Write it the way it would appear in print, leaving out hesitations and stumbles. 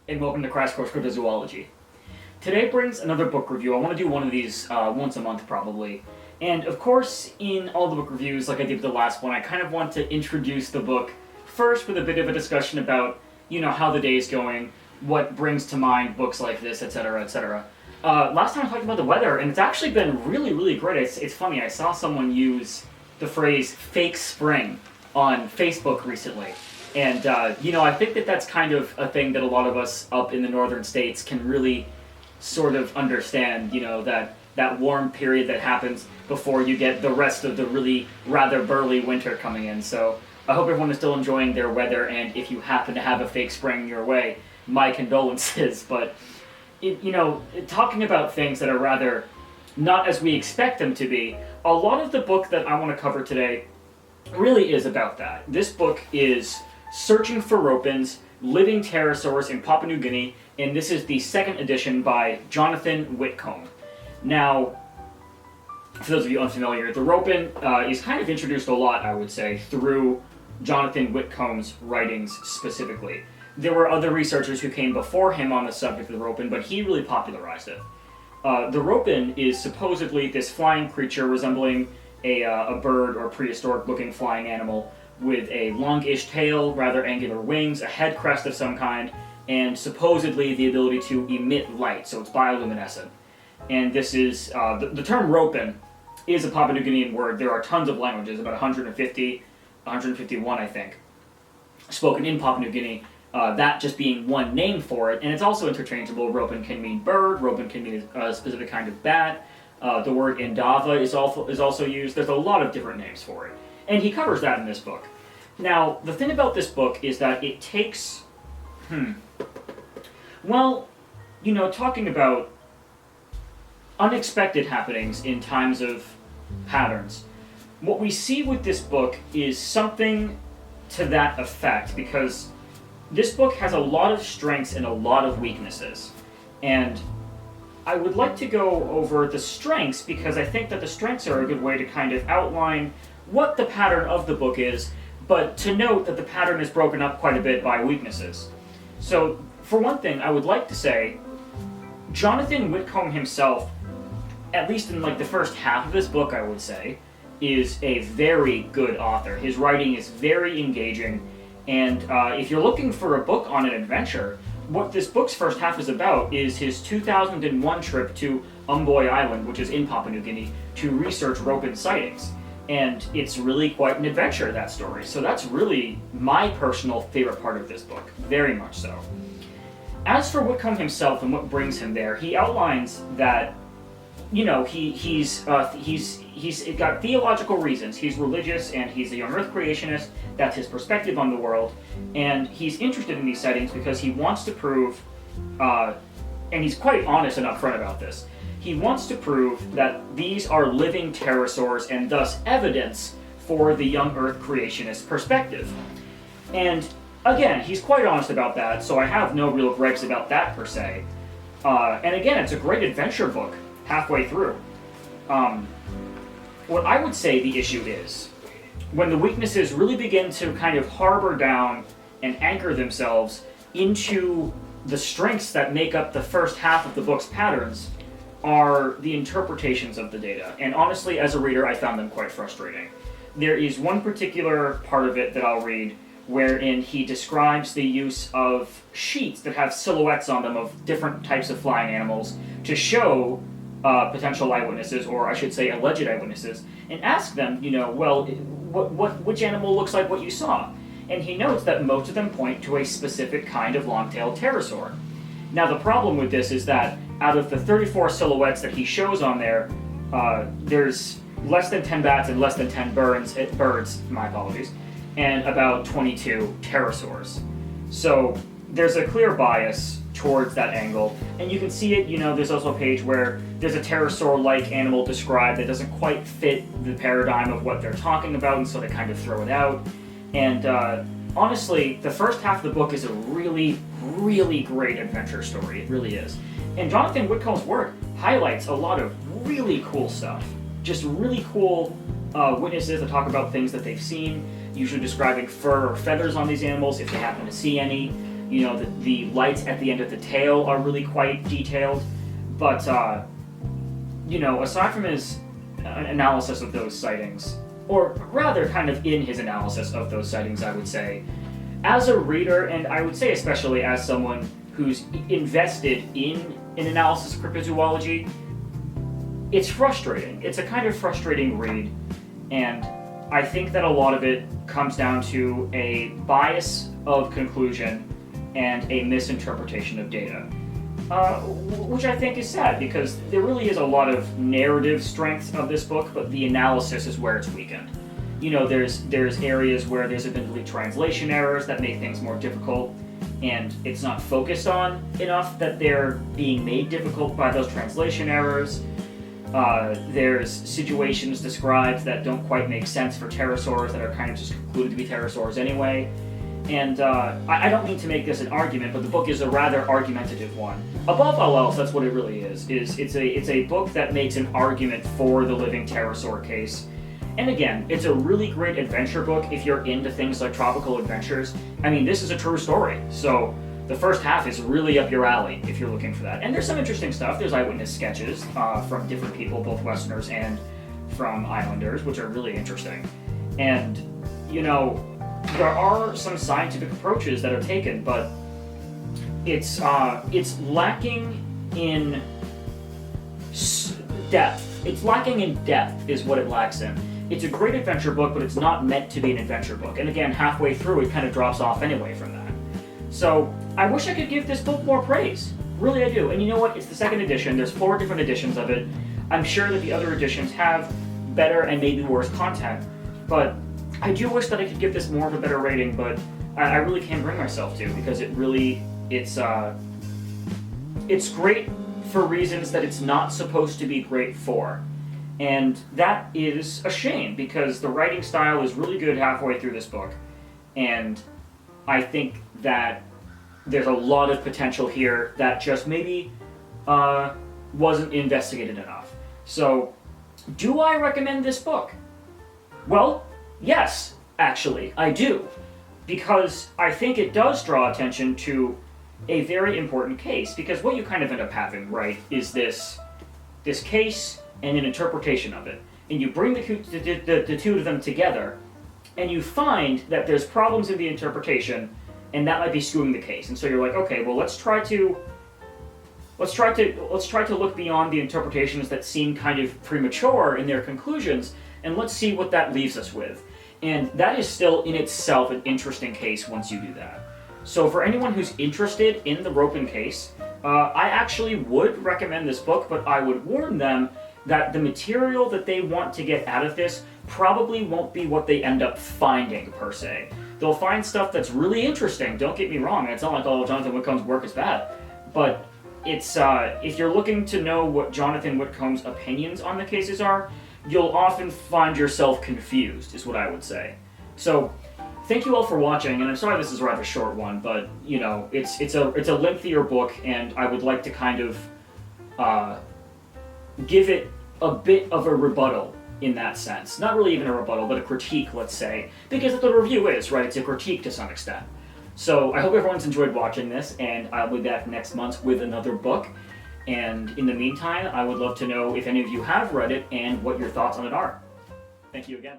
and welcome to Crash Course Cryptozoology. Today brings another book review. I want to do one of these once a month probably. And of course, in all the book reviews, like I did with the last one, I kind of want to introduce the book first with a bit of a discussion about, how the day is going, what brings to mind books like this, etc., etc. Last time I talked about the weather, and it's actually been really, really great. It's funny, I saw someone use the phrase fake spring on Facebook recently. And, I think that that's kind of a thing that a lot of us up in the northern states can really sort of understand, that warm period that happens before you get the rest of the really rather burly winter coming in. So I hope everyone is still enjoying their weather, and if you happen to have a fake spring your way, my condolences. But, talking about things that are rather not as we expect them to be, a lot of the book that I want to cover today really is about that. This book is Searching for Ropens, Living Pterosaurs in Papua New Guinea, and this is the second edition by Johnathon Whitcomb. Now, for those of you unfamiliar, the ropen is kind of introduced a lot, I would say, through Johnathon Whitcomb's writings specifically. There were other researchers who came before him on the subject of the ropen, but he really popularized it. The ropen is supposedly this flying creature resembling a bird or prehistoric-looking flying animal with a longish tail, rather angular wings, a head crest of some kind, and supposedly the ability to emit light, so it's bioluminescent. And this is, the term ropen is a Papua New Guinean word. There are tons of languages, about 151 I think, spoken in Papua New Guinea, that just being one name for it, and it's also interchangeable. Ropen can mean bird, ropen can mean a specific kind of bat, the word indava is also used. There's a lot of different names for it. And he covers that in this book. Now, the thing about this book is that it takes... talking about unexpected happenings in times of patterns, what we see with this book is something to that effect, because this book has a lot of strengths and a lot of weaknesses. And I would like to go over the strengths, because I think that the strengths are a good way to kind of outline what the pattern of the book is, but to note that the pattern is broken up quite a bit by weaknesses. So, for one thing, I would like to say, Johnathon Whitcomb himself, at least in the first half of this book, I would say, is a very good author. His writing is very engaging, and if you're looking for a book on an adventure, what this book's first half is about is his 2001 trip to Umboy Island, which is in Papua New Guinea, to research ropen sightings. And it's really quite an adventure, that story. So that's really my personal favorite part of this book, very much so. As for Whitcomb himself and what brings him there, he outlines that, he's got theological reasons. He's religious and he's a young Earth creationist. That's his perspective on the world. And he's interested in these sightings because he wants to prove, and he's quite honest and upfront about this, he wants to prove that these are living pterosaurs and thus evidence for the young Earth creationist perspective. And again, he's quite honest about that, so I have no real gripes about that per se. And again, it's a great adventure book halfway through. What I would say the issue is, when the weaknesses really begin to kind of harbor down and anchor themselves into the strengths that make up the first half of the book's patterns, are the interpretations of the data. And honestly, as a reader, I found them quite frustrating. There is one particular part of it that I'll read wherein he describes the use of sheets that have silhouettes on them of different types of flying animals to show potential eyewitnesses, or I should say alleged eyewitnesses, and ask them, which animal looks like what you saw? And he notes that most of them point to a specific kind of long-tailed pterosaur. Now, the problem with this is that out of the 34 silhouettes that he shows on there, there's less than 10 bats and less than 10 birds, my apologies, and about 22 pterosaurs. So there's a clear bias towards that angle, and you can see it, there's also a page where there's a pterosaur-like animal described that doesn't quite fit the paradigm of what they're talking about, and so they kind of throw it out. And honestly, the first half of the book is a really, really great adventure story. It really is. And Johnathon Whitcomb's work highlights a lot of really cool stuff. Just really cool witnesses that talk about things that they've seen, usually describing fur or feathers on these animals if they happen to see any. You know, the lights at the end of the tail are really quite detailed. But, you know, aside from his analysis of those sightings, or rather kind of in his analysis of those sightings, I would say, as a reader, and I would say especially as someone who's invested in an analysis of cryptozoology, it's frustrating. It's a kind of frustrating read, and I think that a lot of it comes down to a bias of conclusion and a misinterpretation of data, which I think is sad because there really is a lot of narrative strength of this book, but the analysis is where it's weakened. You know, there's areas where there's admittedly translation errors that make things more difficult, and it's not focused on enough that they're being made difficult by those translation errors. There's situations described that don't quite make sense for pterosaurs that are kind of just concluded to be pterosaurs anyway. And I don't mean to make this an argument, but the book is a rather argumentative one. Above all else, that's what it really is it's a book that makes an argument for the living pterosaur case. And again, it's a really great adventure book if you're into things like tropical adventures. I mean, this is a true story, so the first half is really up your alley if you're looking for that. And there's some interesting stuff. There's eyewitness sketches from different people, both Westerners and from Islanders, which are really interesting. And, you know, there are some scientific approaches that are taken, but it's lacking in depth. It's lacking in depth is what it lacks in. It's a great adventure book, but it's not meant to be an adventure book. And again, halfway through, it kind of drops off anyway from that. So I wish I could give this book more praise. Really, I do. And you know what? It's the second edition. There's 4 different editions of it. I'm sure that the other editions have better and maybe worse content, but I do wish that I could give this more of a better rating, but I really can't bring myself to, because it's great for reasons that it's not supposed to be great for. And that is a shame, because the writing style is really good halfway through this book, and I think that there's a lot of potential here that just maybe wasn't investigated enough. So, do I recommend this book? Well, yes, actually, I do. Because I think it does draw attention to a very important case. Because what you kind of end up having, right, is this case and an interpretation of it. And you bring the two of them together, and you find that there's problems in the interpretation, and that might be skewing the case. And so you're like, okay, well, let's try to look beyond the interpretations that seem kind of premature in their conclusions, and let's see what that leaves us with. And that is still in itself an interesting case once you do that. So for anyone who's interested in the Ropen case, I actually would recommend this book, but I would warn them that the material that they want to get out of this probably won't be what they end up finding, per se. They'll find stuff that's really interesting, don't get me wrong. It's not like all Johnathon Whitcomb's work is bad. But it's if you're looking to know what Johnathon Whitcomb's opinions on the cases are, you'll often find yourself confused, is what I would say. So, thank you all for watching, and I'm sorry this is a rather short one, but, you know, it's a lengthier book, and I would like to kind of give it a bit of a rebuttal in that sense. Not really even a rebuttal, but a critique, let's say, because that's what a review is, right? It's a critique to some extent. So I hope everyone's enjoyed watching this, and I'll be back next month with another book. And in the meantime, I would love to know if any of you have read it and what your thoughts on it are. Thank you again.